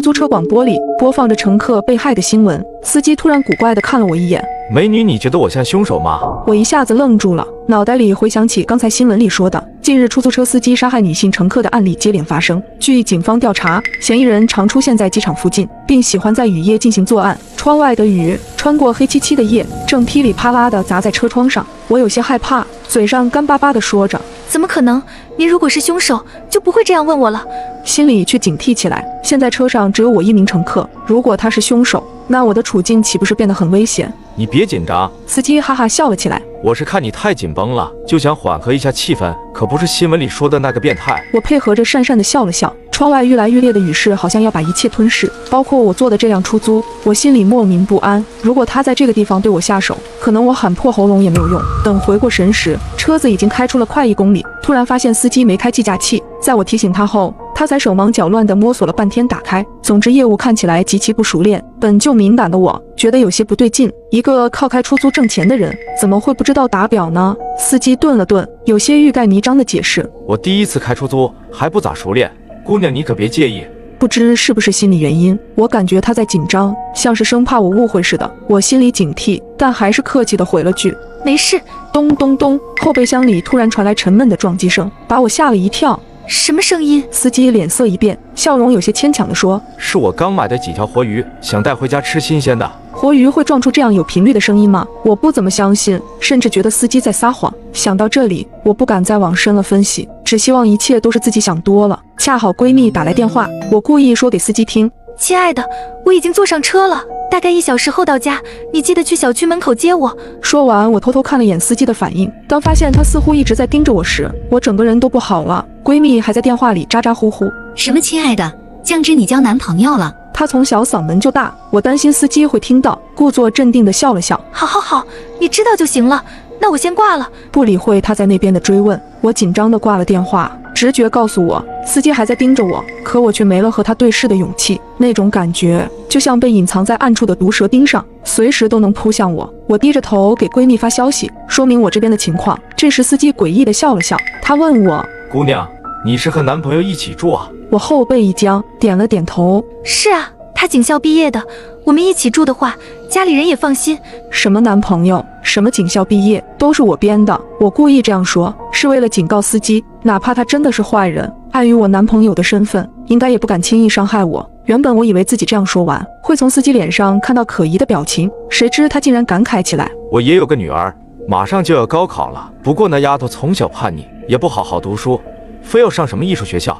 租车广播里播放着乘客被害的新闻，司机突然古怪地看了我一眼。美女，你觉得我像凶手吗？我一下子愣住了，脑袋里回想起刚才新闻里说的，近日出租车司机杀害女性乘客的案例接连发生。据警方调查，嫌疑人常出现在机场附近，并喜欢在雨夜进行作案。窗外的雨穿过黑漆漆的夜，正噼里啪啦地砸在车窗上。我有些害怕，嘴上干巴巴地说着：“怎么可能？您如果是凶手，就不会这样问我了。”心里却警惕起来。现在车上只有我一名乘客，如果他是凶手，那我的处境岂不是变得很危险？你别紧张。司机哈哈笑了起来。我是看你太紧绷了，就想缓和一下气氛，可不是新闻里说的那个变态。我配合着讪讪地笑了笑。窗外愈来愈烈的雨势好像要把一切吞噬，包括我坐的这辆出租。我心里莫名不安，如果他在这个地方对我下手，可能我喊破喉咙也没有用。等回过神时，车子已经开出了快1公里，突然发现司机没开计价器，在我提醒他后，他才手忙脚乱地摸索了半天打开。总之业务看起来极其不熟练，本就敏感的我觉得有些不对劲。一个靠开出租挣钱的人，怎么会不知道打表呢？司机顿了顿，有些欲盖弥彰的解释：“我第一次开出租，还不咋熟练，姑娘你可别介意。”不知是不是心理原因，我感觉他在紧张，像是生怕我误会似的。我心里警惕，但还是客气地回了句：“没事。”咚咚咚，后备箱里突然传来沉闷的撞击声，把我吓了一跳。什么声音？司机脸色一变，笑容有些牵强地说：“是我刚买的几条活鱼，想带回家吃新鲜的。”活鱼会撞出这样有频率的声音吗？我不怎么相信，甚至觉得司机在撒谎。想到这里，我不敢再往深了分析，只希望一切都是自己想多了。恰好闺蜜打来电话，我故意说给司机听：“亲爱的，我已经坐上车了，大概1小时后到家，你记得去小区门口接我。”说完，我偷偷看了眼司机的反应，当发现他似乎一直在盯着我时，我整个人都不好了。闺蜜还在电话里咋咋呼呼：“什么亲爱的，酱汁你交男朋友了？”她从小嗓门就大，我担心司机会听到，故作镇定地笑了笑：“好，你知道就行了，那我先挂了。”不理会他在那边的追问，我紧张地挂了电话。直觉告诉我，司机还在盯着我，可我却没了和他对视的勇气。那种感觉就像被隐藏在暗处的毒蛇盯上，随时都能扑向我。我低着头给闺蜜发消息，说明我这边的情况。这时司机诡异地笑了笑，他问我：“姑娘，你是和男朋友一起住啊？”我后背一僵，点了点头：“是啊，他警校毕业的，我们一起住的话，家里人也放心。”什么男朋友，什么警校毕业，都是我编的。我故意这样说，是为了警告司机，哪怕他真的是坏人，碍于我男朋友的身份，应该也不敢轻易伤害我。原本我以为自己这样说完，会从司机脸上看到可疑的表情，谁知他竟然感慨起来：“我也有个女儿，马上就要高考了，不过那丫头从小叛逆，也不好好读书，非要上什么艺术学校。”